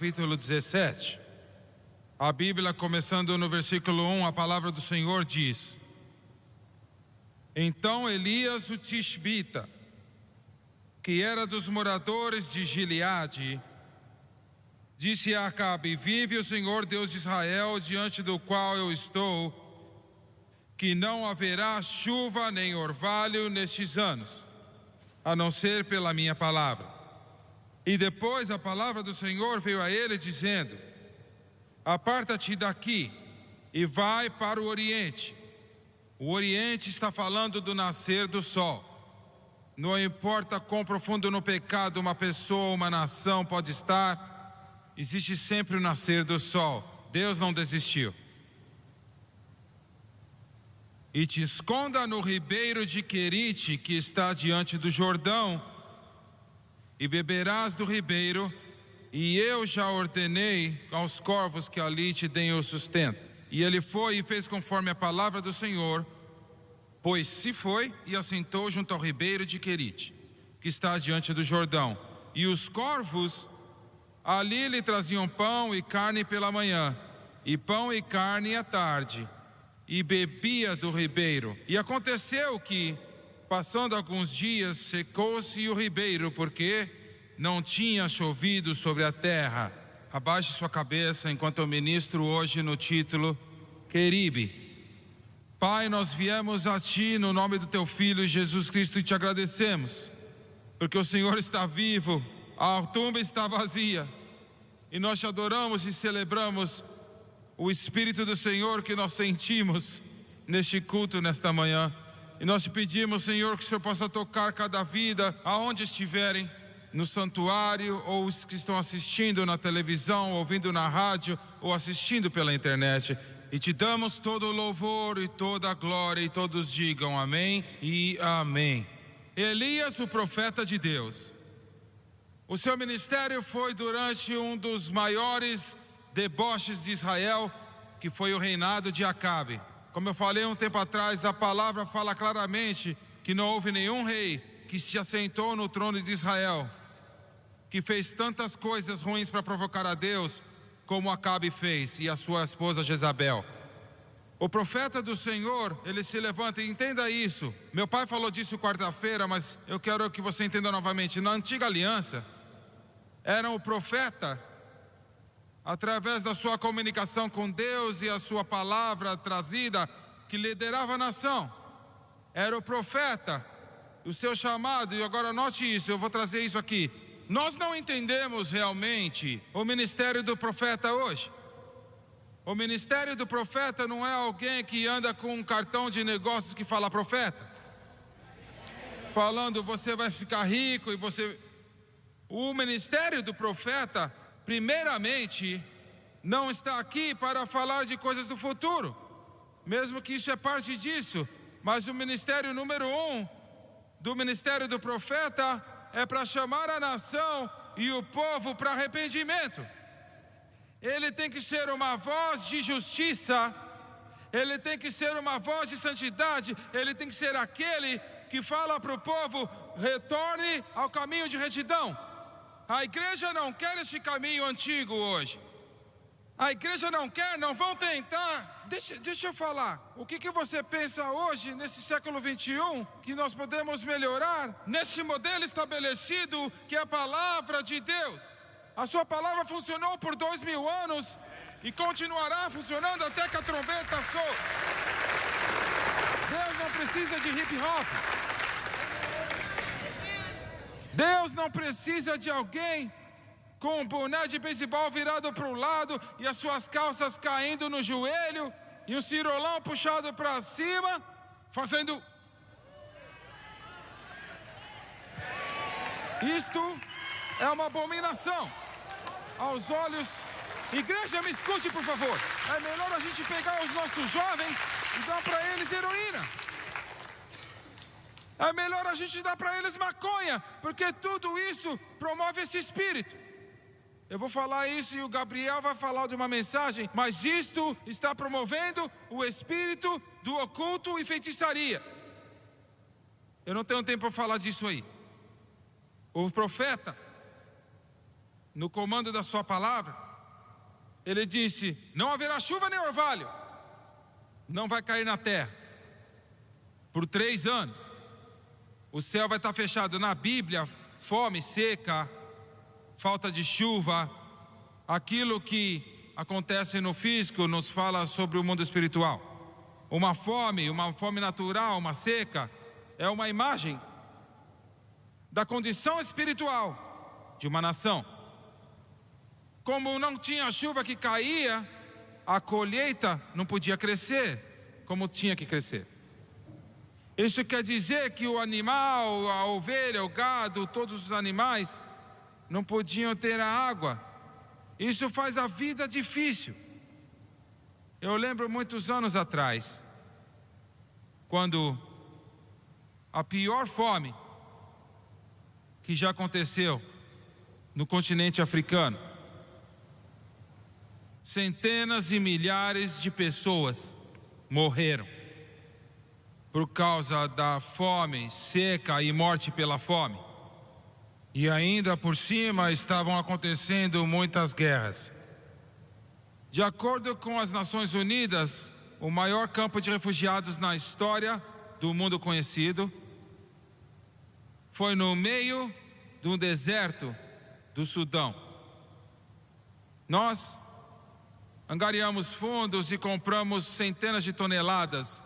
capítulo 17. A Bíblia, começando no versículo 1, a palavra do Senhor diz: Então Elias o Tishbita, que era dos moradores de Gileade, disse a Acabe: Vive o Senhor Deus de Israel, diante do qual eu estou, que não haverá chuva nem orvalho nestes anos, a não ser pela minha palavra. E depois a palavra do Senhor veio a ele dizendo: Aparta-te daqui e vai para o Oriente. O Oriente está falando do nascer do sol. Não importa quão profundo no pecado uma pessoa ou uma nação pode estar, existe sempre o nascer do sol. Deus não desistiu. E te esconda no ribeiro de Querite, que está diante do Jordão, e beberás do ribeiro, e eu já ordenei aos corvos que ali te deem o sustento. E ele foi e fez conforme a palavra do Senhor, pois se foi e assentou junto ao ribeiro de Querite, que está diante do Jordão. E os corvos ali lhe traziam pão e carne pela manhã, e pão e carne à tarde, e bebia do ribeiro. E aconteceu que, passando alguns dias, secou-se o ribeiro, porque não tinha chovido sobre a terra. Abaixe sua cabeça enquanto eu ministro hoje no título Queribe. Pai, nós viemos a Ti no nome do Teu Filho Jesus Cristo e te agradecemos, porque o Senhor está vivo, a tumba está vazia, e nós te adoramos e celebramos o Espírito do Senhor que nós sentimos neste culto nesta manhã. E nós te pedimos, Senhor, que o Senhor possa tocar cada vida aonde estiverem, no santuário, ou os que estão assistindo na televisão, ouvindo na rádio, ou assistindo pela internet. E te damos todo o louvor e toda a glória, e todos digam amém e amém. Elias, o profeta de Deus. O seu ministério foi durante um dos maiores deboches de Israel, que foi o reinado de Acabe. Como eu falei um tempo atrás, a palavra fala claramente que não houve nenhum rei que se assentou no trono de Israel, que fez tantas coisas ruins para provocar a Deus, como Acabe fez, e a sua esposa Jezabel. O profeta do Senhor, ele se levanta, e entenda isso. Meu pai falou disso quarta-feira, mas eu quero que você entenda novamente. Na antiga aliança, era o profeta, através da sua comunicação com Deus e a sua palavra trazida, que liderava a nação. Era o profeta, o seu chamado. E agora note isso, eu vou trazer isso aqui. Nós não entendemos realmente o ministério do profeta hoje. O ministério do profeta não é alguém que anda com um cartão de negócios que fala profeta, falando você vai ficar rico e você... O ministério do profeta, primeiramente, não está aqui para falar de coisas do futuro, mesmo que isso é parte disso, mas o ministério número 1 do ministério do profeta é para chamar a nação e o povo para arrependimento. Ele tem que ser uma voz de justiça, ele tem que ser uma voz de santidade, ele tem que ser aquele que fala para o povo: retorne ao caminho de retidão. A igreja não quer este caminho antigo hoje. A igreja não quer, não vão tentar. Deixa eu falar. O que você pensa hoje, nesse século 21, que nós podemos melhorar nesse modelo estabelecido que é a palavra de Deus? A sua palavra funcionou por 2000 anos e continuará funcionando até que a trombeta soe. Deus não precisa de hip hop. Deus não precisa de alguém com um boné de beisebol virado para o lado e as suas calças caindo no joelho e um cirolão puxado para cima, fazendo... Isto é uma abominação aos olhos. Igreja, me escute, por favor. É melhor a gente pegar os nossos jovens e dar para eles heroína. É melhor a gente dar para eles maconha, porque tudo isso promove esse espírito. Eu vou falar isso e o Gabriel vai falar de uma mensagem, mas isto está promovendo o espírito do oculto e feitiçaria. Eu não tenho tempo para falar disso aí. O profeta, no comando da sua palavra, ele disse: não haverá chuva nem orvalho, não vai cair na terra por 3 anos. O céu vai estar fechado. Na Bíblia, fome, seca, falta de chuva, aquilo que acontece no físico nos fala sobre o mundo espiritual. Uma fome natural, uma seca, é uma imagem da condição espiritual de uma nação. Como não tinha chuva que caía, a colheita não podia crescer como tinha que crescer. Isso quer dizer que o animal, a ovelha, o gado, todos os animais não podiam ter a água. Isso faz a vida difícil. Eu lembro muitos anos atrás, quando a pior fome que já aconteceu no continente africano, centenas e milhares de pessoas morreram por causa da fome, seca e morte pela fome. E ainda por cima estavam acontecendo muitas guerras. De acordo com as Nações Unidas, o maior campo de refugiados na história do mundo conhecido foi no meio de um deserto do Sudão. Nós angariamos fundos e compramos centenas de toneladas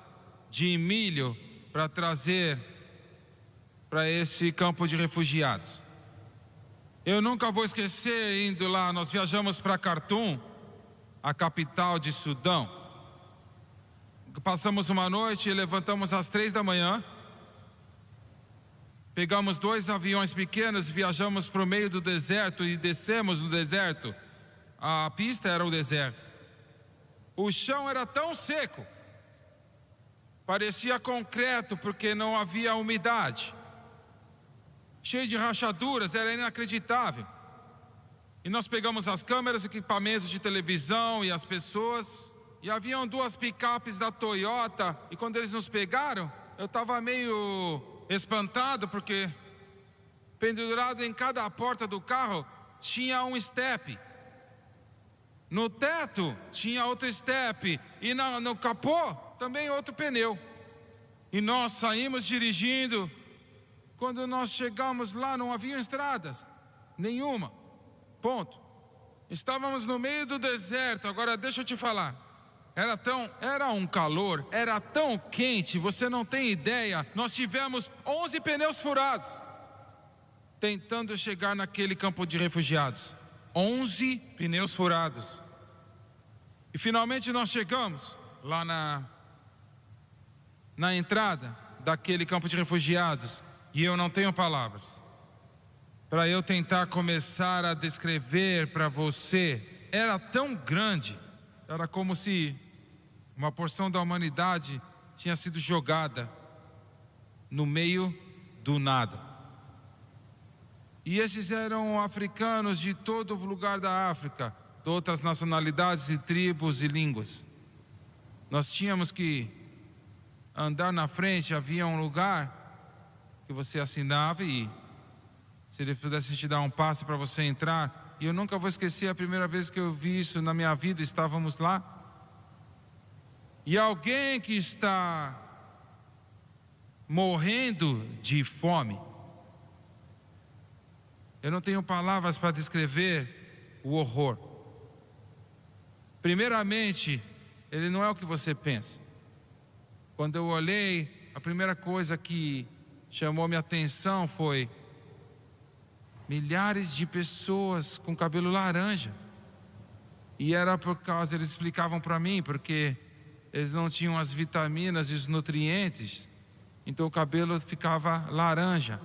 de milho para trazer para esse campo de refugiados. Eu nunca vou esquecer, indo lá, nós viajamos para Khartoum, a capital de Sudão. Passamos uma noite e levantamos às 3 da manhã. Pegamos 2 aviões pequenos, viajamos para o meio do deserto e descemos no deserto. A pista era o deserto. O chão era tão seco, parecia concreto porque não havia umidade. Cheio de rachaduras, era inacreditável. E nós pegamos as câmeras, equipamentos de televisão e as pessoas. E haviam 2 picapes da Toyota. E quando eles nos pegaram, eu estava meio espantado, porque pendurado em cada porta do carro tinha um estepe. No teto tinha outro estepe. E no capô também outro pneu. E nós saímos dirigindo. Quando nós chegamos lá, não havia estradas nenhuma. Ponto. Estávamos no meio do deserto. Agora deixa eu te falar. Era um calor, era tão quente, você não tem ideia. Nós tivemos 11 pneus furados tentando chegar naquele campo de refugiados. 11 pneus furados. E finalmente nós chegamos lá na entrada daquele campo de refugiados. E eu não tenho palavras para eu tentar começar a descrever para você. Era tão grande, era como se uma porção da humanidade tinha sido jogada no meio do nada. E esses eram africanos de todo lugar da África, de outras nacionalidades e tribos e línguas. Nós tínhamos que andar na frente, havia um lugar que você assinava e se ele pudesse te dar um passe para você entrar. E eu nunca vou esquecer a primeira vez que eu vi isso na minha vida. Estávamos lá e alguém que está morrendo de fome, eu não tenho palavras para descrever o horror. Primeiramente, ele não é o que você pensa. Quando eu olhei, a primeira coisa que chamou minha atenção foi milhares de pessoas com cabelo laranja. E era por causa, eles explicavam para mim, porque eles não tinham as vitaminas e os nutrientes, então o cabelo ficava laranja.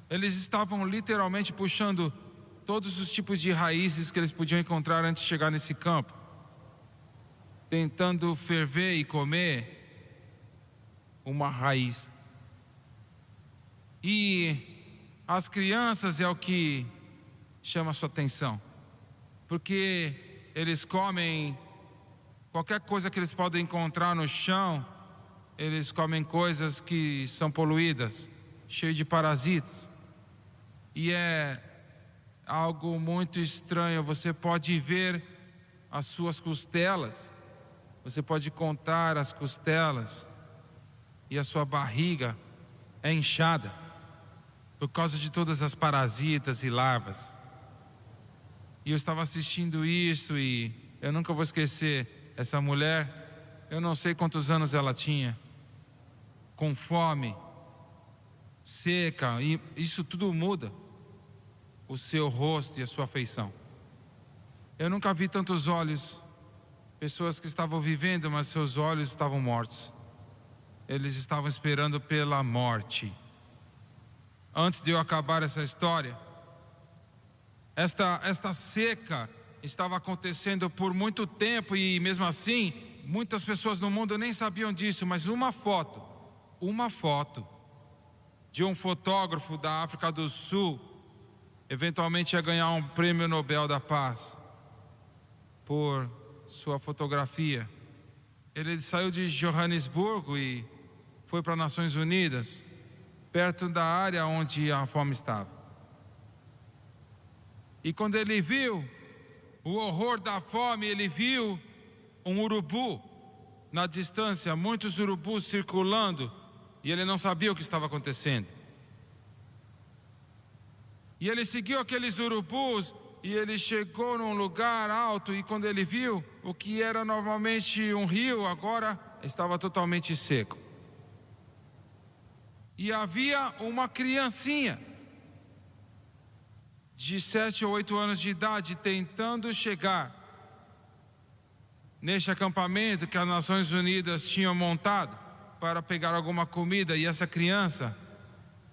Eles estavam literalmente puxando todos os tipos de raízes que eles podiam encontrar antes de chegar nesse campo, tentando ferver e comer uma raiz. E as crianças é o que chama a sua atenção, porque eles comem qualquer coisa que eles podem encontrar no chão. Eles comem coisas que são poluídas, cheias de parasitas. E é algo muito estranho. Você pode ver as suas costelas, você pode contar as costelas, e a sua barriga é inchada por causa de todas as parasitas e larvas. E eu estava assistindo isso e eu nunca vou esquecer essa mulher. Eu não sei quantos anos ela tinha, com fome, seca, e isso tudo muda o seu rosto e a sua feição. Eu nunca vi tantos olhos, pessoas que estavam vivendo, mas seus olhos estavam mortos. Eles estavam esperando pela morte. Antes de eu acabar essa história, esta seca estava acontecendo por muito tempo, e mesmo assim, muitas pessoas no mundo nem sabiam disso, mas uma foto de um fotógrafo da África do Sul eventualmente ia ganhar um prêmio Nobel da Paz por sua fotografia. Ele saiu de Joanesburgo e foi para as Nações Unidas, perto da área onde a fome estava. E quando ele viu o horror da fome, ele viu um urubu na distância, muitos urubus circulando, e ele não sabia o que estava acontecendo. E ele seguiu aqueles urubus e ele chegou num lugar alto, e quando ele viu o que era normalmente um rio, agora estava totalmente seco. E havia uma criancinha de 7 ou 8 anos de idade tentando chegar neste acampamento que as Nações Unidas tinham montado para pegar alguma comida, e essa criança,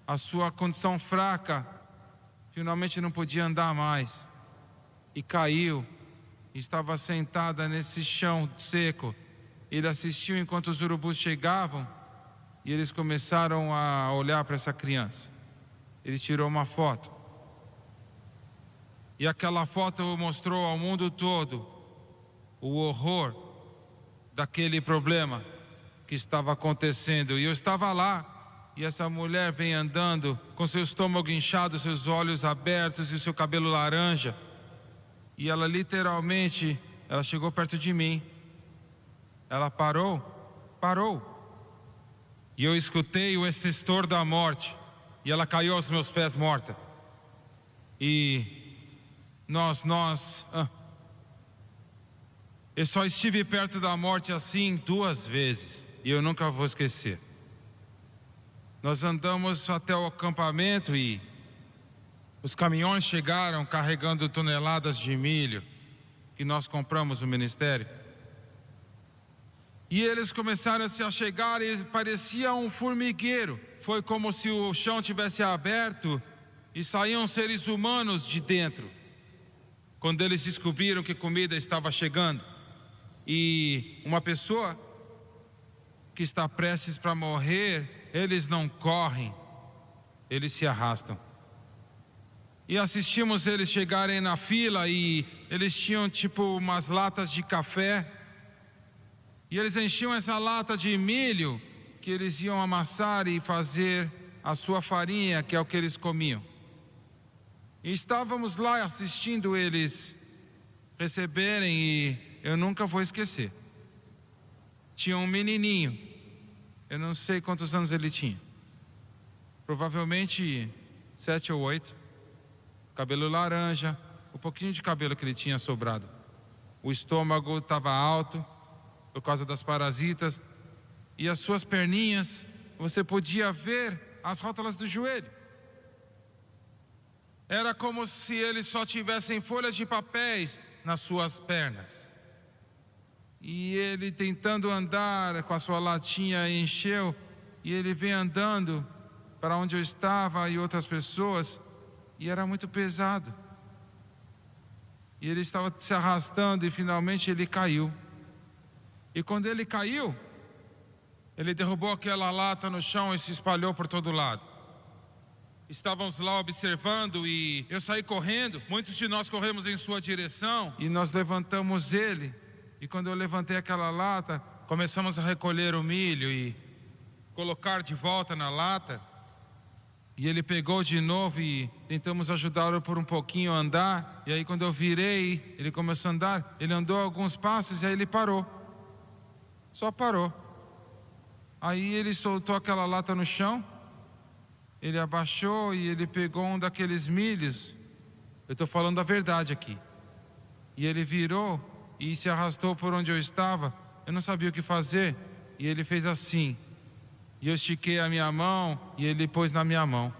a sua condição fraca, finalmente não podia andar mais e caiu, estava sentada nesse chão seco. Ele assistiu enquanto os urubus chegavam e eles começaram a olhar para essa criança. Ele tirou uma foto e aquela foto mostrou ao mundo todo o horror daquele problema que estava acontecendo. E eu estava lá, e essa mulher vem andando com seu estômago inchado, seus olhos abertos e seu cabelo laranja. E ela literalmente, ela chegou perto de mim. Ela parou. E eu escutei o extintor da morte. E ela caiu aos meus pés morta. E eu só estive perto da morte assim 2 vezes. E eu nunca vou esquecer. Nós andamos até o acampamento e os caminhões chegaram carregando toneladas de milho que nós compramos no ministério. E eles começaram a se achegar e parecia um formigueiro. Foi como se o chão tivesse aberto e saíam seres humanos de dentro. Quando eles descobriram que comida estava chegando, e uma pessoa que está prestes para morrer, eles não correm, eles se arrastam. E assistimos eles chegarem na fila, e eles tinham tipo umas latas de café, e eles enchiam essa lata de milho que eles iam amassar e fazer a sua farinha, que é o que eles comiam. E estávamos lá assistindo eles receberem, e eu nunca vou esquecer. Tinha um menininho, eu não sei quantos anos ele tinha, provavelmente 7 ou 8, cabelo laranja, o pouquinho de cabelo que ele tinha sobrado. O estômago estava alto por causa das parasitas, e as suas perninhas, você podia ver as rótulas do joelho. Era como se eles só tivessem folhas de papéis nas suas pernas. E ele tentando andar com a sua latinha encheu, e ele vem andando para onde eu estava e outras pessoas, e era muito pesado. E ele estava se arrastando e finalmente ele caiu. E quando ele caiu, ele derrubou aquela lata no chão e se espalhou por todo lado. Estávamos lá observando e eu saí correndo. Muitos de nós corremos em sua direção e nós levantamos ele. E quando eu levantei aquela lata, começamos a recolher o milho e colocar de volta na lata. E ele pegou de novo e tentamos ajudá-lo por um pouquinho a andar. E aí quando eu virei, ele começou a andar. Ele andou alguns passos e aí ele parou. Só parou. Aí ele soltou aquela lata no chão. Ele abaixou e ele pegou um daqueles milhos. Eu estou falando a verdade aqui. E ele virou e se arrastou por onde eu estava. Eu não sabia o que fazer. E ele fez assim. E eu estiquei a minha mão e ele pôs na minha mão.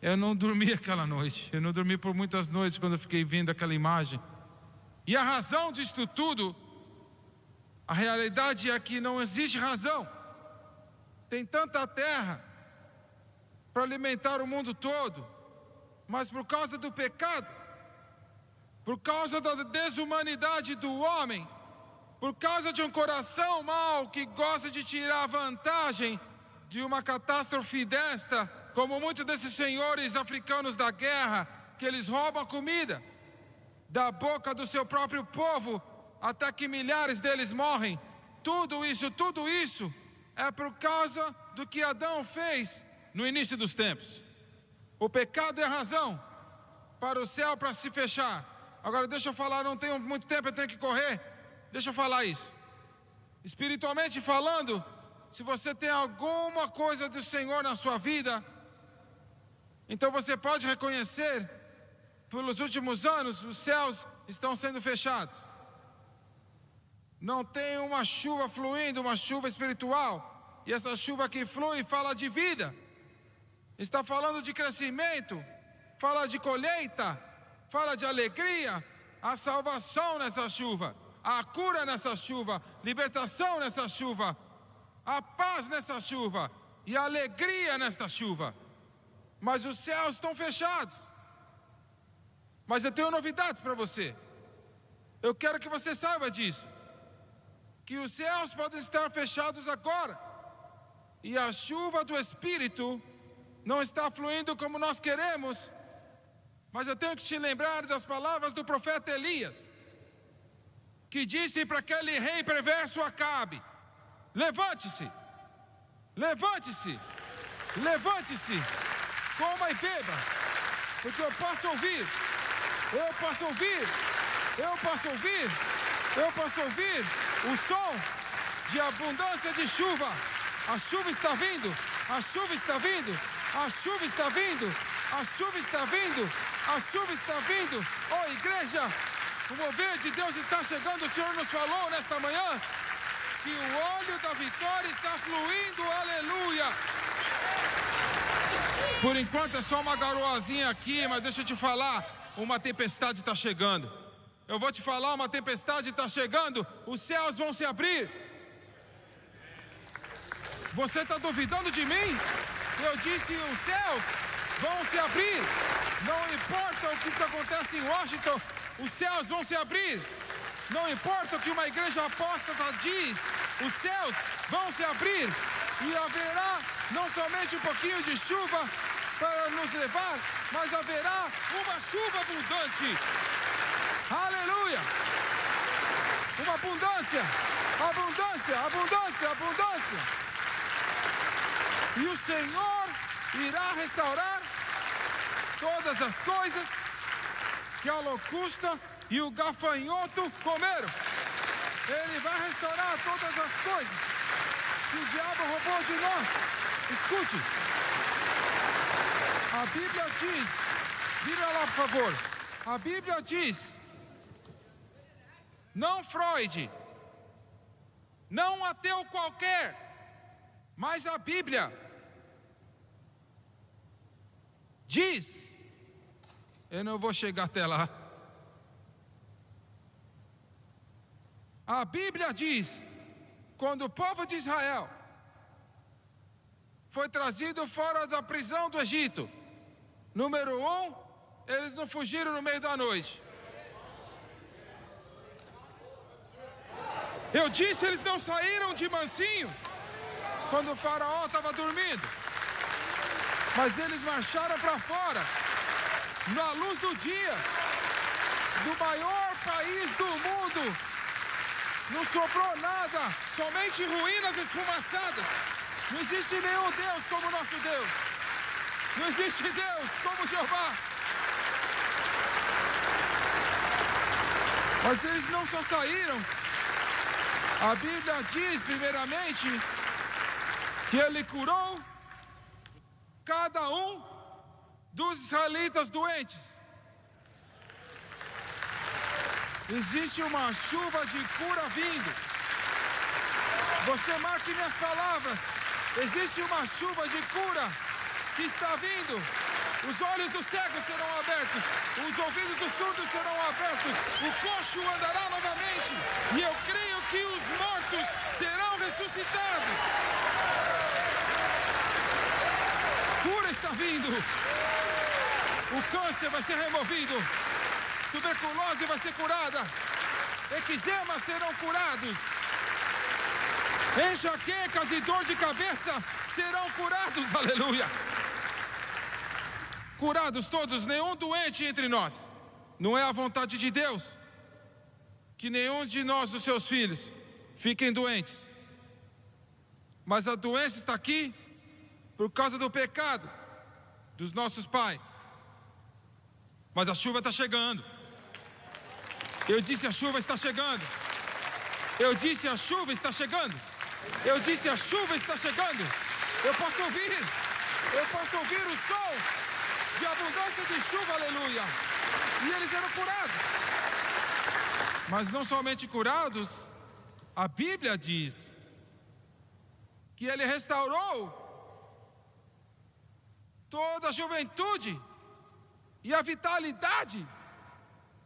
Eu não dormi aquela noite. Eu não dormi por muitas noites quando eu fiquei vendo aquela imagem. E a razão disto tudo, a realidade é que não existe razão. Tem tanta terra para alimentar o mundo todo, mas por causa do pecado, por causa da desumanidade do homem, por causa de um coração mau que gosta de tirar vantagem de uma catástrofe desta, como muitos desses senhores africanos da guerra, que eles roubam a comida da boca do seu próprio povo, até que milhares deles morrem. Tudo isso é por causa do que Adão fez no início dos tempos. O pecado é a razão para o céu para se fechar. Agora deixa eu falar, não tenho muito tempo, eu tenho que correr. Deixa eu falar isso. Espiritualmente falando, se você tem alguma coisa do Senhor na sua vida, então você pode reconhecer, pelos últimos anos, os céus estão sendo fechados. Não tem uma chuva fluindo, uma chuva espiritual. E essa chuva que flui fala de vida. Está falando de crescimento, fala de colheita, fala de alegria, a salvação nessa chuva, a cura nessa chuva, libertação nessa chuva, a paz nessa chuva e a alegria nesta chuva. Mas os céus estão fechados. Mas eu tenho novidades para você. Eu quero que você saiba disso. Que os céus podem estar fechados agora. E a chuva do Espírito não está fluindo como nós queremos. Mas eu tenho que te lembrar das palavras do profeta Elias, que disse para aquele rei perverso Acabe: levante-se, levante-se, levante-se, coma e beba, porque eu posso ouvir o som de abundância de chuva. A chuva está vindo, a chuva está vindo, a chuva está vindo, a chuva está vindo, a chuva está vindo. Oh, igreja, o mover de Deus está chegando. O Senhor nos falou nesta manhã que o óleo da vitória está fluindo, aleluia. Por enquanto é só uma garoazinha aqui, mas deixa eu te falar, uma tempestade está chegando. Eu vou te falar, uma tempestade está chegando, os céus vão se abrir. Você está duvidando de mim? Eu disse, os céus vão se abrir. Não importa o que acontece em Washington, os céus vão se abrir. Não importa o que uma igreja apóstata diz, os céus vão se abrir. E haverá não somente um pouquinho de chuva para nos levar, mas haverá uma chuva abundante. Aleluia! Uma abundância, abundância, abundância, abundância. E o Senhor irá restaurar todas as coisas que a locusta e o gafanhoto comeram. Ele vai restaurar todas as coisas que o diabo roubou de nós. Escute. A Bíblia diz, vira lá por favor. A Bíblia diz, não Freud, não ateu qualquer, mas a Bíblia diz, eu não vou chegar até lá. A Bíblia diz, quando o povo de Israel foi trazido fora da prisão do Egito, número 1, eles não fugiram no meio da noite. Eu disse, eles não saíram de mansinho quando o faraó estava dormindo, mas eles marcharam para fora na luz do dia, do maior país do mundo. Não sobrou nada, somente ruínas esfumaçadas. Não existe nenhum Deus como o nosso Deus. Não existe Deus como Jeová. Mas eles não só saíram. A Bíblia diz, primeiramente, que ele curou cada um dos israelitas doentes. Existe uma chuva de cura vindo. Você marque minhas palavras. Existe uma chuva de cura que está vindo. Os olhos dos cegos serão abertos. Os ouvidos dos surdos serão abertos. O coxo andará novamente. E eu creio que os mortos serão ressuscitados. Cura está vindo. O câncer vai ser removido. Tuberculose vai ser curada. Eczemas serão curados. Enxaquecas e dor de cabeça serão curados. Aleluia. Curados todos, nenhum doente entre nós. Não é a vontade de Deus que nenhum de nós, dos seus filhos, fiquem doentes. Mas a doença está aqui por causa do pecado dos nossos pais. Mas a chuva está chegando. Eu disse a chuva está chegando. Eu disse a chuva está chegando. Eu disse a chuva está chegando. Eu posso ouvir o sol de abundância de chuva, aleluia. E eles eram curados. Mas não somente curados, a Bíblia diz que ele restaurou toda a juventude e a vitalidade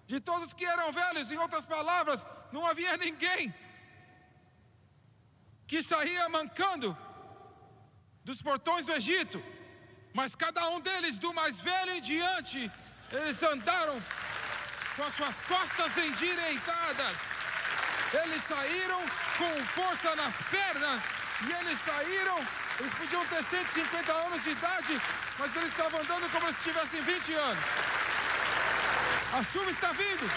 de todos que eram velhos. Em outras palavras, não havia ninguém que saía mancando dos portões do Egito, mas cada um deles, do mais velho em diante, eles andaram com as suas costas endireitadas. Eles saíram com força nas pernas. E eles saíram, eles podiam ter 150 anos de idade, mas eles estavam andando como se tivessem 20 anos. A chuva está vindo.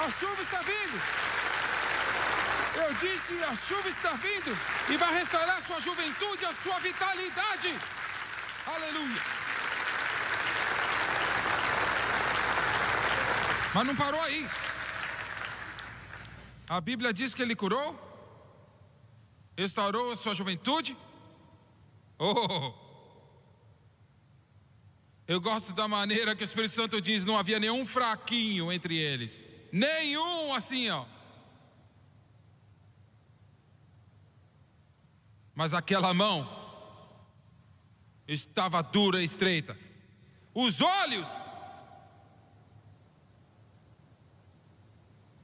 A chuva está vindo. Eu disse, a chuva está vindo e vai restaurar sua juventude, a sua vitalidade. Aleluia. Mas não parou aí. A Bíblia diz que ele curou, restaurou a sua juventude. Eu gosto da maneira que o Espírito Santo diz, não havia nenhum fraquinho entre eles. Nenhum assim, ó. Mas aquela mão estava dura e estreita. Os olhos.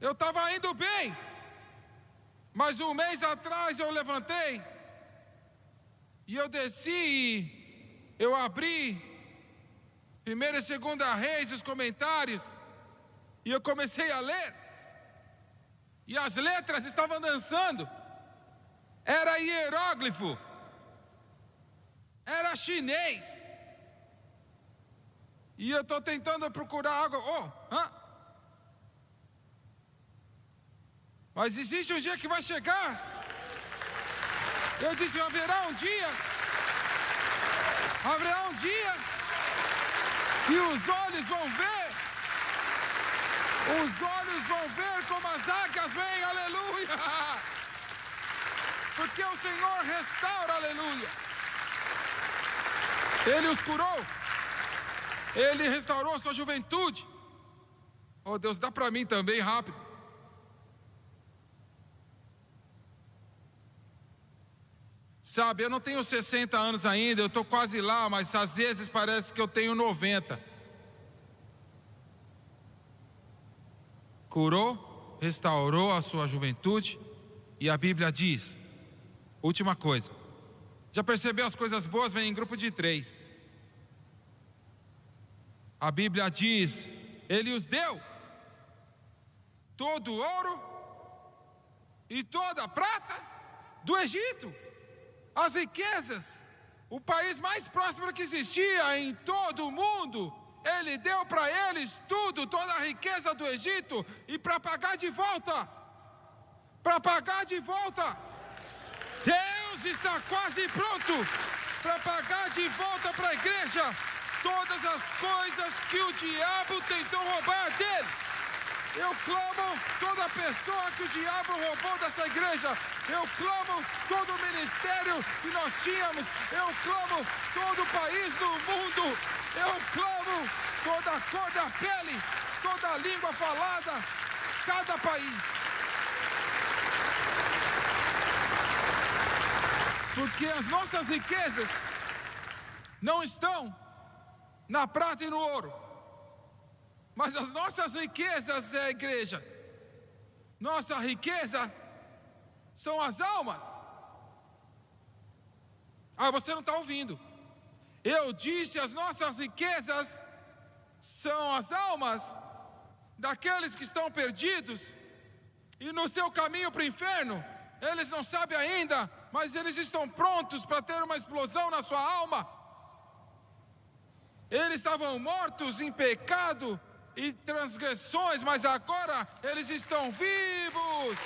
Eu estava indo bem. Mas um mês atrás eu levantei. E eu desci e eu abri 1ª e 2ª Reis, os comentários. E eu comecei a ler. E as letras estavam dançando. Era hieróglifo. Era chinês. E eu estou tentando procurar algo. Mas existe um dia que vai chegar. Eu disse, haverá um dia que os olhos vão ver. Os olhos vão ver como as águias vêm, aleluia. Porque o Senhor restaura, aleluia. Ele os curou. Ele restaurou a sua juventude. Oh Deus, dá para mim também, rápido. Sabe, eu não tenho 60 anos ainda, eu estou quase lá, mas às vezes parece que eu tenho 90. Curou, restaurou a sua juventude. E a Bíblia diz, última coisa, já percebeu, as coisas boas vêm em grupo de 3. A Bíblia diz, ele os deu todo o ouro e toda a prata do Egito. As riquezas, o país mais próspero que existia em todo o mundo, ele deu para eles tudo, toda a riqueza do Egito, e para pagar de volta, Deus Deus está quase pronto para pagar de volta para a igreja todas as coisas que o diabo tentou roubar dele. Eu clamo toda pessoa que o diabo roubou dessa igreja. Eu clamo todo o ministério que nós tínhamos. Eu clamo todo o país do mundo. Eu clamo toda a cor da pele, toda a língua falada, cada país. Porque as nossas riquezas não estão na prata e no ouro. Mas as nossas riquezas é a igreja. Nossa riqueza são as almas. Ah, você não está ouvindo. Eu disse, as nossas riquezas são as almas daqueles que estão perdidos e no seu caminho para o inferno. Eles não sabem ainda, mas eles estão prontos para ter uma explosão na sua alma. Eles estavam mortos em pecado e transgressões, mas agora eles estão vivos.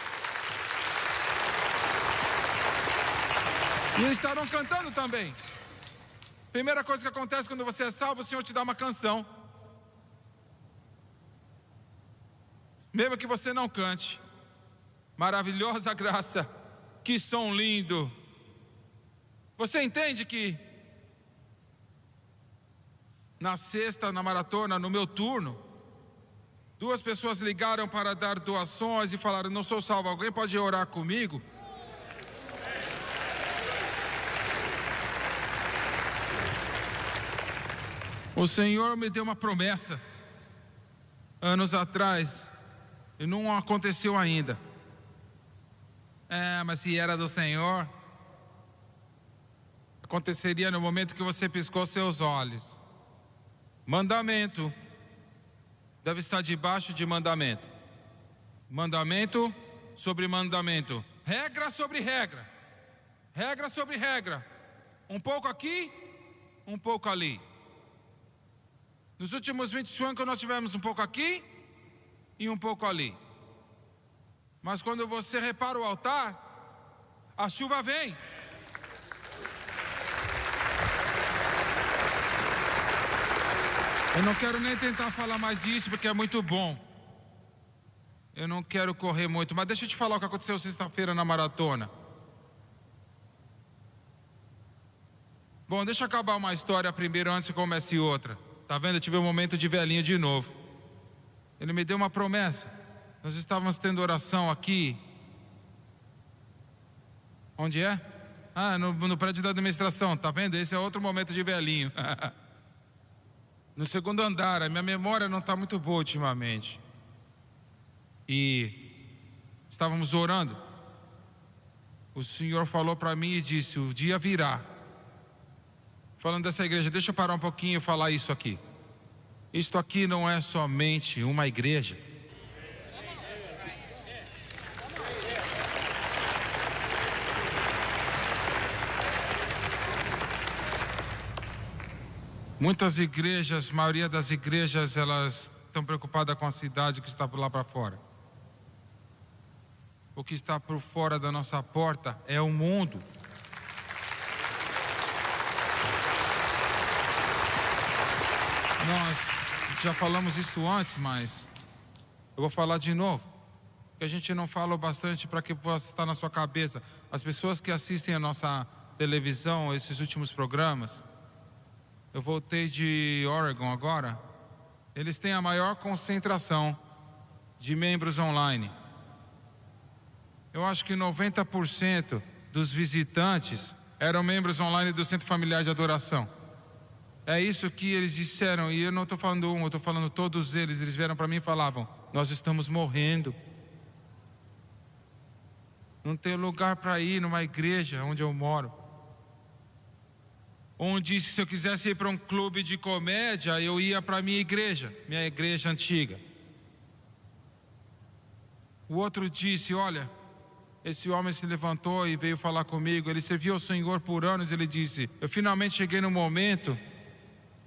E eles estavam cantando também. Primeira coisa que acontece quando você é salvo, o Senhor te dá uma canção. Mesmo que você não cante. Maravilhosa graça, que som lindo. Você entende que na sexta, na maratona, no meu turno, 2 pessoas ligaram para dar doações e falaram: não sou salvo, alguém pode orar comigo? O Senhor me deu uma promessa anos atrás e não aconteceu ainda. Mas se era do Senhor, aconteceria no momento que você piscou seus olhos. Mandamento deve estar debaixo de mandamento. Mandamento sobre mandamento. Regra sobre regra. Regra sobre regra. Um pouco aqui, um pouco ali. Nos últimos 25 anos nós tivemos um pouco aqui e um pouco ali. Mas quando você repara o altar, a chuva vem. Eu não quero nem tentar falar mais disso porque é muito bom. Eu não quero correr muito, mas deixa eu te falar o que aconteceu sexta-feira na maratona. Bom, deixa eu acabar uma história primeiro antes que comece outra. Tá vendo? Eu tive um momento de velhinho de novo. Ele me deu uma promessa. Nós estávamos tendo oração aqui. Onde é? No prédio da administração, tá vendo? Esse é outro momento de velhinho. No segundo andar, a minha memória não está muito boa ultimamente. E estávamos orando. O Senhor falou para mim e disse: o dia virá. Falando dessa igreja, deixa eu parar um pouquinho e falar isso aqui. Isto aqui não é somente uma igreja. Muitas igrejas, a maioria das igrejas, elas estão preocupadas com a cidade que está por lá para fora. O que está por fora da nossa porta é o mundo. Nós já falamos isso antes, mas eu vou falar de novo. Que a gente não fala bastante para que possa estar na sua cabeça. As pessoas que assistem a nossa televisão, esses últimos programas, eu voltei de Oregon agora. Eles têm a maior concentração de membros online. Eu acho que 90% dos visitantes eram membros online do Centro Familiar de Adoração. É isso que eles disseram, e eu não estou falando eu estou falando todos eles. Eles vieram para mim e falavam: nós estamos morrendo. Não tem lugar para ir numa igreja onde eu moro. Um disse: se eu quisesse ir para um clube de comédia, eu ia para a minha igreja antiga. O outro disse: olha, esse homem se levantou e veio falar comigo. Ele serviu ao Senhor por anos. Ele disse: eu finalmente cheguei no momento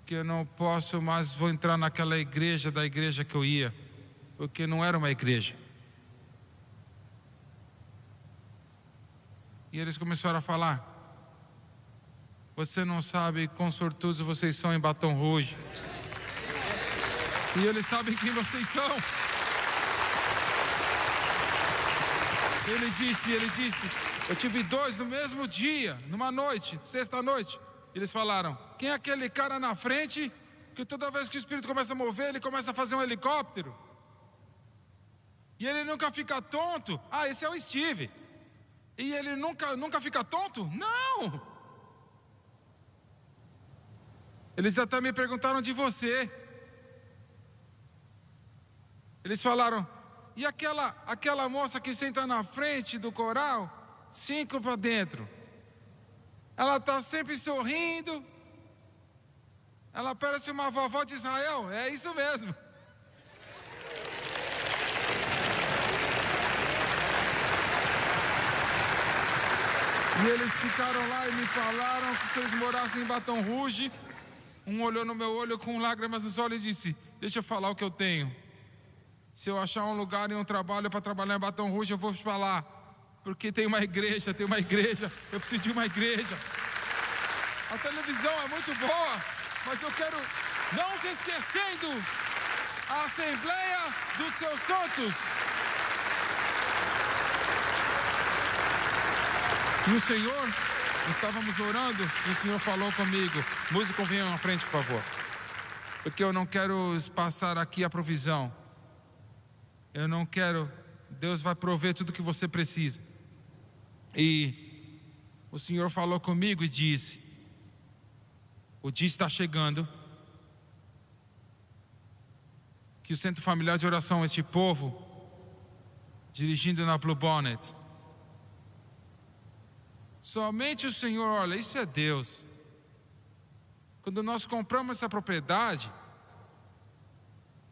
que eu não posso mais, vou entrar naquela igreja da igreja que eu ia, porque não era uma igreja. E eles começaram a falar: você não sabe quão sortudos vocês são em Baton Rouge. E eles sabem quem vocês são. Ele disse, eu tive 2 no mesmo dia, numa noite, sexta-noite. Eles falaram: quem é aquele cara na frente que toda vez que o Espírito começa a mover, ele começa a fazer um helicóptero? E ele nunca fica tonto. Ah, esse é o Steve. E ele nunca fica tonto? Não! Eles até me perguntaram de você. Eles falaram: e aquela moça que senta na frente do coral, 5 para dentro? Ela está sempre sorrindo. Ela parece uma vovó de Israel. É isso mesmo. E eles ficaram lá e me falaram que se eles morassem em Baton Rouge, um olhou no meu olho com lágrimas nos olhos e disse: deixa eu falar o que eu tenho. Se eu achar um lugar e um trabalho para trabalhar em Baton Rouge, eu vou para lá. Porque tem uma igreja, eu preciso de uma igreja. A televisão é muito boa, mas eu quero, não se esquecendo, a Assembleia dos Seus Santos. E o Senhor, estávamos orando, e o Senhor falou comigo: músico, venham à frente, por favor. Porque eu não quero passar aqui a provisão. Eu não quero, Deus vai prover tudo que você precisa. E o Senhor falou comigo e disse: o dia está chegando que o Centro Familiar de Oração, este povo, dirigindo na Blue Bonnet, somente o Senhor, olha, isso é Deus. Quando nós compramos essa propriedade,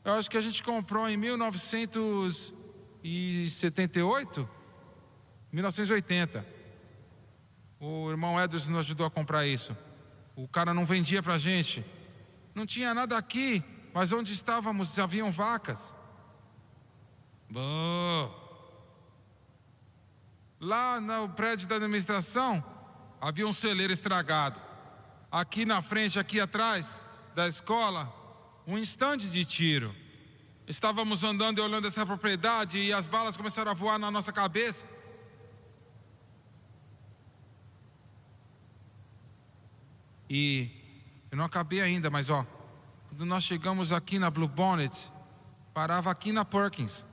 eu acho que a gente comprou em 1978, 1980. O irmão Edson nos ajudou a comprar isso. O cara não vendia pra gente. Não tinha nada aqui, mas onde estávamos haviam vacas. Boa. Lá no prédio da administração, havia um celeiro estragado. Aqui na frente, aqui atrás da escola, um estande de tiro. Estávamos andando e olhando essa propriedade e as balas começaram a voar na nossa cabeça. E eu não acabei ainda, mas quando nós chegamos aqui na Blue Bonnet, parava aqui na Perkins.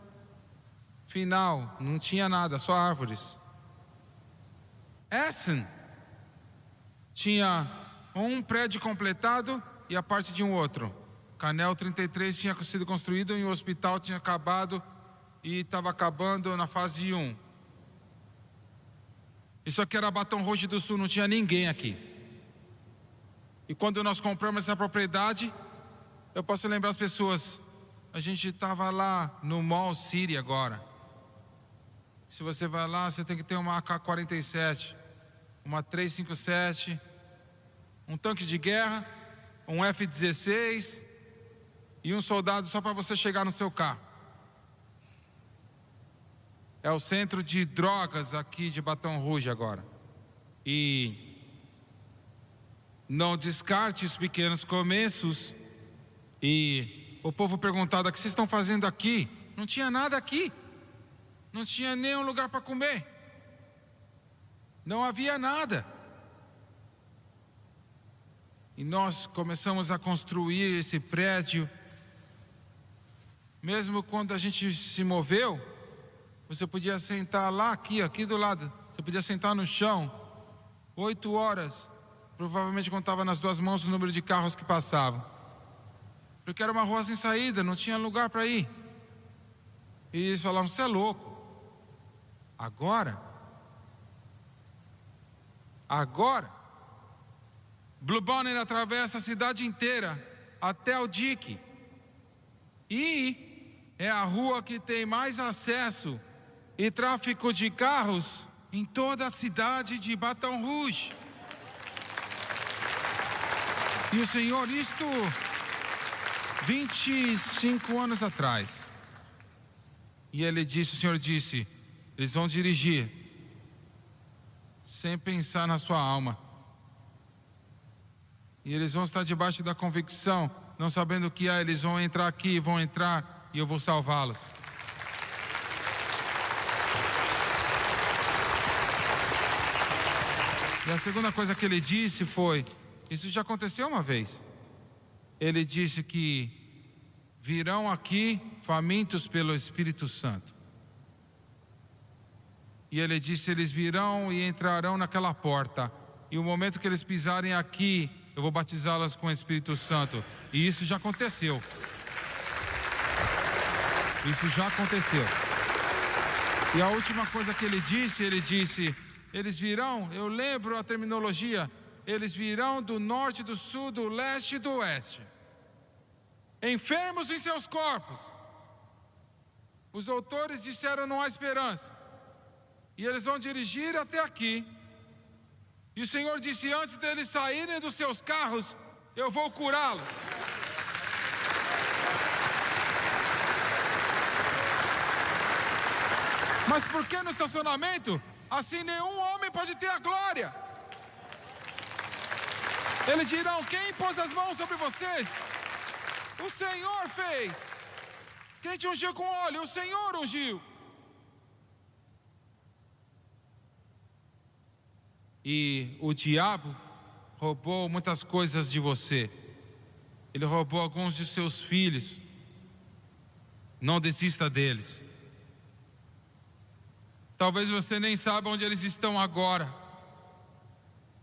Final, não tinha nada, só árvores. Essen tinha um prédio completado e a parte de um outro. Canel 33 tinha sido construído e o hospital tinha acabado e estava acabando na fase 1. Isso aqui era Baton Rouge do Sul, não tinha ninguém aqui. E quando nós compramos essa propriedade, eu posso lembrar as pessoas, a gente estava lá no Mall City agora. Se você vai lá, você tem que ter uma AK-47, uma 357, um tanque de guerra, um F-16 e um soldado só para você chegar no seu carro. É o centro de drogas aqui de Baton Rouge agora. E não descarte os pequenos começos. E o povo perguntava: o que vocês estão fazendo aqui? Não tinha nada aqui. Não tinha nenhum lugar para comer. Não havia nada. E nós começamos a construir esse prédio. Mesmo quando a gente se moveu, você podia sentar lá, aqui do lado. Você podia sentar no chão, 8 horas. Provavelmente contava nas 2 mãos o número de carros que passavam. Porque era uma rua sem saída, não tinha lugar para ir. E eles falavam: você é louco. Agora, Blue Bonnet atravessa a cidade inteira até o Dick. E é a rua que tem mais acesso e tráfego de carros em toda a cidade de Baton Rouge. E o Senhor, isto 25 anos atrás. E o Senhor disse: eles vão dirigir sem pensar na sua alma. E eles vão estar debaixo da convicção, não sabendo o que é, eles vão entrar aqui, vão entrar e eu vou salvá-los. E a segunda coisa que ele disse foi, isso já aconteceu uma vez. Ele disse que virão aqui famintos pelo Espírito Santo. E ele disse, eles virão e entrarão naquela porta. E o momento que eles pisarem aqui, eu vou batizá-las com o Espírito Santo. E isso já aconteceu. Isso já aconteceu. E a última coisa que ele disse, eles virão, eu lembro a terminologia, eles virão do norte, do sul, do leste e do oeste. Enfermos em seus corpos. Os doutores disseram não há esperança. E eles vão dirigir até aqui. E o Senhor disse, antes deles saírem dos seus carros, eu vou curá-los. Mas por que no estacionamento? Assim nenhum homem pode ter a glória. Eles dirão, quem pôs as mãos sobre vocês? O Senhor fez. Quem te ungiu com óleo? O Senhor ungiu. E o diabo roubou muitas coisas de você. Ele roubou alguns de seus filhos. Não desista deles. Talvez você nem saiba onde eles estão agora.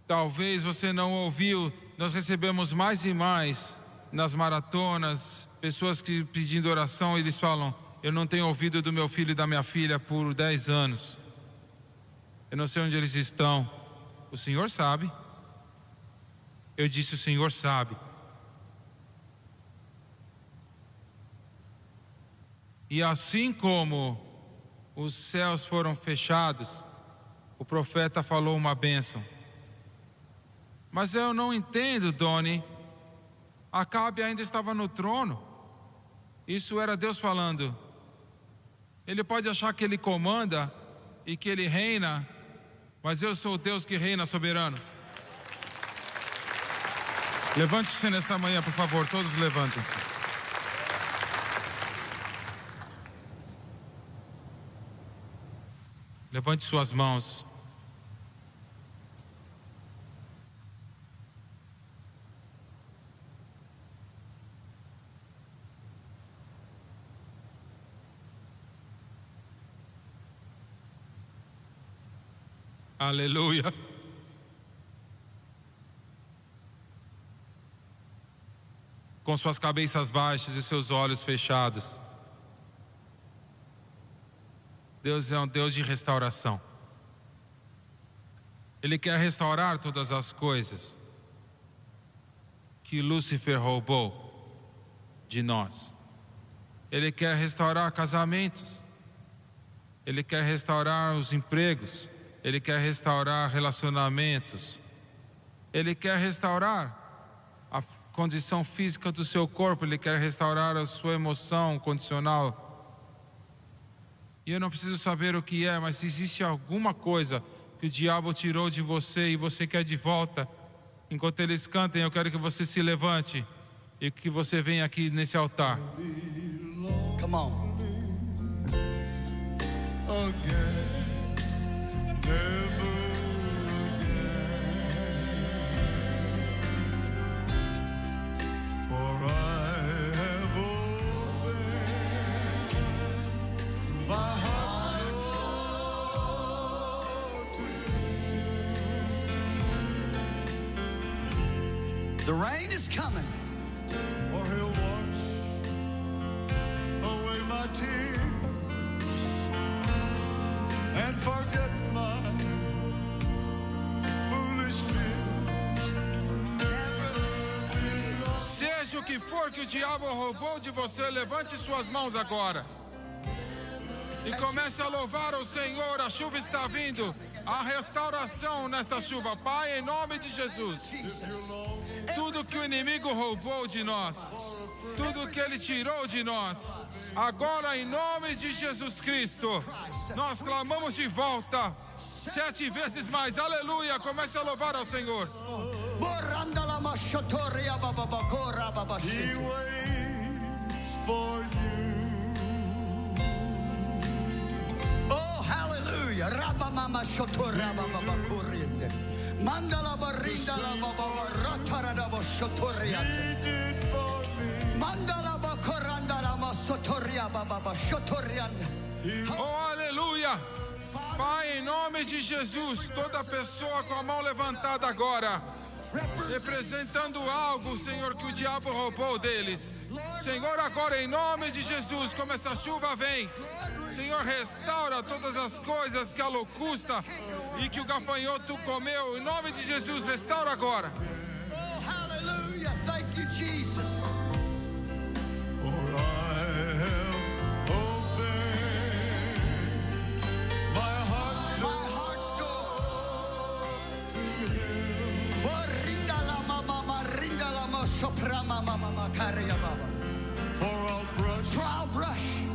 Talvez você não ouviu. Nós recebemos mais e mais nas maratonas pessoas que pedindo oração, eles falam, eu não tenho ouvido do meu filho e da minha filha por 10 anos. Eu não sei onde eles estão. O Senhor sabe. Eu disse, o Senhor sabe. E assim como os céus foram fechados, o profeta falou uma bênção. Mas eu não entendo, Doni. Acabe ainda estava no trono. Isso era Deus falando. Ele pode achar que ele comanda e que ele reina, mas eu sou o Deus que reina soberano. Levante-se nesta manhã, por favor, todos levantem-se. Levante suas mãos. Aleluia. Com suas cabeças baixas e seus olhos fechados. Deus é um Deus de restauração. Ele quer restaurar todas as coisas que Lúcifer roubou de nós. Ele quer restaurar casamentos. Ele quer restaurar os empregos. Ele quer restaurar relacionamentos. Ele quer restaurar a condição física do seu corpo. Ele quer restaurar a sua emoção condicional. E eu não preciso saber o que é, mas se existe alguma coisa que o diabo tirou de você e você quer de volta, enquanto eles cantem, eu quero que você se levante e que você venha aqui nesse altar. Come on. Again, never again. For I have opened my heart to you. The rain is coming. For he'll wash away my tears and forget my foolish fears. Seja o que for que o diabo roubou de você, levante suas mãos agora. E comece a louvar o Senhor, a chuva está vindo, a restauração nesta chuva, Pai, em nome de Jesus. Tudo que o inimigo roubou de nós, tudo que ele tirou de nós, agora em nome de Jesus Cristo, nós clamamos de volta, 7 vezes mais, aleluia, comece a louvar ao Senhor. He waits for you. Oh, hallelujah. Rabba mama shotora baba kurinde. Mandala barinda la baba ratara da shotoriate. He did for me. Mandala bakoranda la masotoria baba shotoriande. Oh, aleluia. Pai, em nome de Jesus, toda pessoa com a mão levantada agora, representando algo, Senhor, que o diabo roubou deles. Senhor, agora em nome de Jesus, como essa chuva vem, Senhor, restaura todas as coisas que a locusta e que o gafanhoto comeu. Em nome de Jesus, restaura agora. Oh, hallelujah. Thank you, Jesus. For I have opened my heart's door to Him. Oh, rinda la mama, rinda la ma sopra mama caria baba. For I'll brush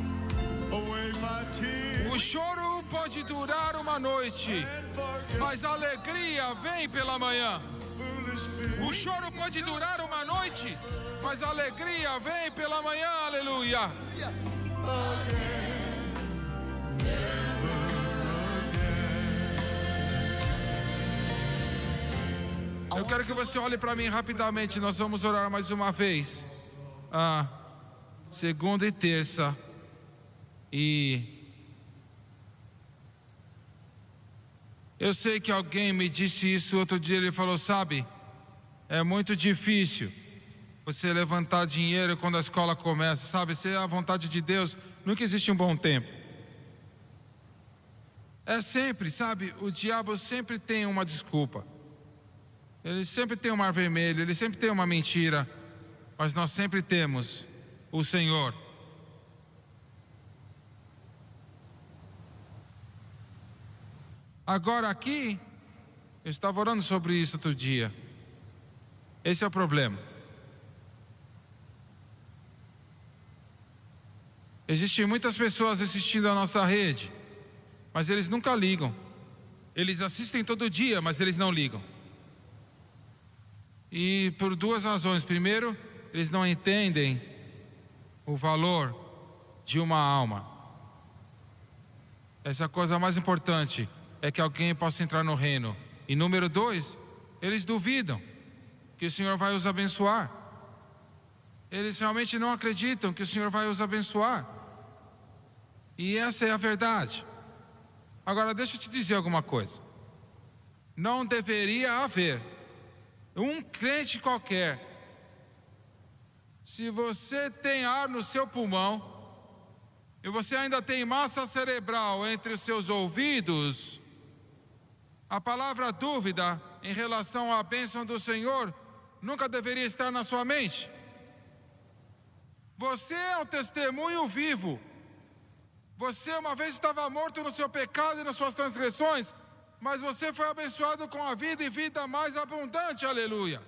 away my tears. O choro pode durar uma noite, mas a alegria vem pela manhã. O choro pode durar uma noite, mas a alegria vem pela manhã, aleluia. Eu quero que você olhe para mim rapidamente, nós vamos orar mais uma vez. Segunda e terça. E eu sei que alguém me disse isso outro dia, ele falou, sabe, é muito difícil você levantar dinheiro quando a escola começa, sabe, se é a vontade de Deus, nunca existe um bom tempo. É sempre, sabe, o diabo sempre tem uma desculpa. Ele sempre tem um mar vermelho, ele sempre tem uma mentira, mas nós sempre temos o Senhor. Agora aqui, eu estava orando sobre isso outro dia. Esse é o problema. Existem muitas pessoas assistindo a nossa rede, mas eles nunca ligam. Eles assistem todo dia, mas eles não ligam. E por 2 razões. Primeiro, eles não entendem o valor de uma alma. Essa é a coisa mais importante, é que alguém possa entrar no reino. E número 2, eles duvidam que o Senhor vai os abençoar. Eles realmente não acreditam que o Senhor vai os abençoar. E essa é a verdade. Agora deixa eu te dizer alguma coisa. Não deveria haver um crente qualquer. Se você tem ar no seu pulmão e você ainda tem massa cerebral entre os seus ouvidos, a palavra dúvida em relação à bênção do Senhor nunca deveria estar na sua mente. Você é um testemunho vivo. Você uma vez estava morto no seu pecado e nas suas transgressões, mas você foi abençoado com a vida e vida mais abundante, aleluia.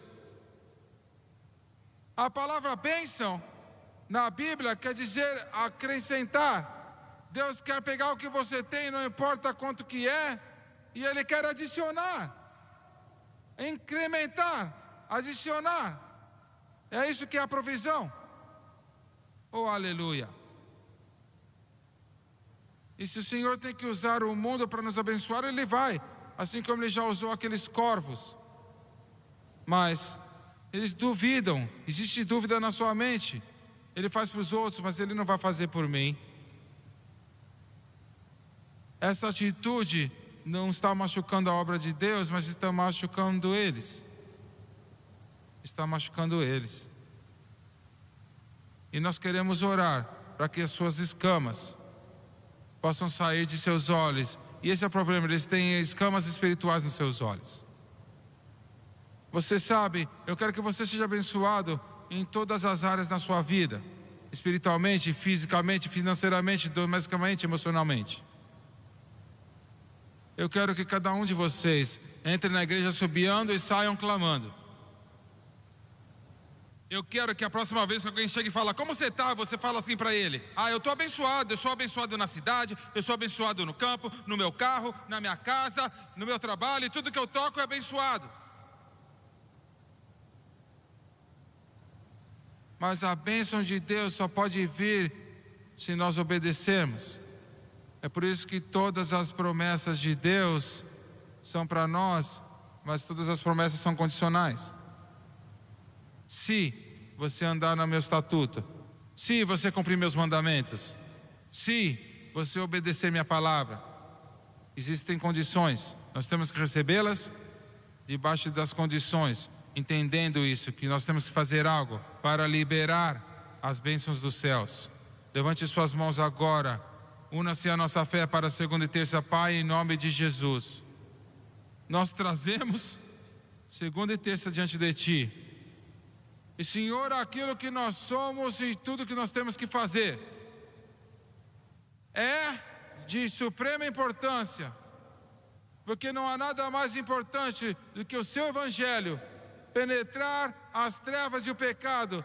A palavra bênção na Bíblia quer dizer acrescentar. Deus quer pegar o que você tem, não importa quanto que é, e Ele quer adicionar, incrementar, adicionar. É isso que é a provisão. Oh, aleluia. E se o Senhor tem que usar o mundo para nos abençoar, Ele vai, assim como Ele já usou aqueles corvos. Mas eles duvidam, existe dúvida na sua mente. Ele faz para os outros, mas Ele não vai fazer por mim. Essa atitude não está machucando a obra de Deus, mas está machucando eles. Está machucando eles. E nós queremos orar para que as suas escamas possam sair de seus olhos. E esse é o problema, eles têm escamas espirituais nos seus olhos. Você sabe, eu quero que você seja abençoado em todas as áreas da sua vida. espiritualmente, fisicamente, financeiramente, domesticamente, emocionalmente. Eu quero que cada um de vocês entre na igreja assobiando e saiam clamando. Eu quero que a próxima vez que alguém chegue e fala, como você está? Você fala assim para ele, eu estou abençoado, eu sou abençoado na cidade, eu sou abençoado no campo, no meu carro, na minha casa, no meu trabalho, e tudo que eu toco é abençoado. Mas a bênção de Deus só pode vir se nós obedecermos. É por isso que todas as promessas de Deus são para nós, mas todas as promessas são condicionais. Se você andar no meu estatuto, se você cumprir meus mandamentos, se você obedecer minha palavra, existem condições, nós temos que recebê-las debaixo das condições, entendendo isso, que nós temos que fazer algo para liberar as bênçãos dos céus. Levante suas mãos agora, una-se a nossa fé para a segunda e terça. Pai, em nome de Jesus, nós trazemos segunda e terça diante de Ti. E Senhor, aquilo que nós somos e tudo que nós temos que fazer é de suprema importância, porque não há nada mais importante do que o Seu Evangelho penetrar as trevas e o pecado,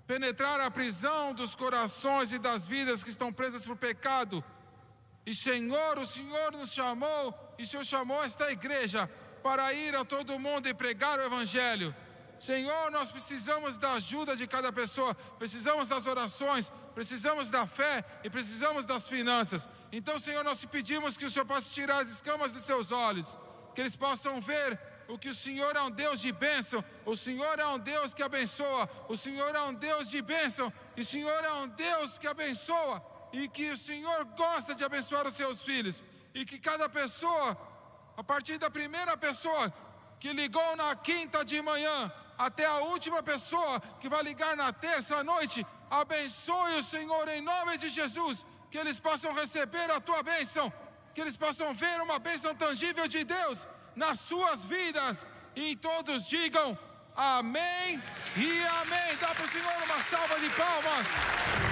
penetrar a prisão dos corações e das vidas que estão presas por pecado. E Senhor, o Senhor nos chamou, e o Senhor chamou esta igreja para ir a todo mundo e pregar o Evangelho. Senhor, nós precisamos da ajuda de cada pessoa, precisamos das orações, precisamos da fé e precisamos das finanças. Então, Senhor, nós te pedimos que o Senhor possa tirar as escamas dos seus olhos, que eles possam ver o que o Senhor é um Deus de bênção, o Senhor é um Deus que abençoa, o Senhor é um Deus de bênção, e o Senhor é um Deus que abençoa, e que o Senhor gosta de abençoar os seus filhos, e que cada pessoa, a partir da primeira pessoa que ligou na quinta de manhã, até a última pessoa que vai ligar na terça à noite, abençoe o Senhor em nome de Jesus, que eles possam receber a tua bênção, que eles possam ver uma bênção tangível de Deus nas suas vidas, e todos digam amém e amém. Dá para o Senhor uma salva de palmas.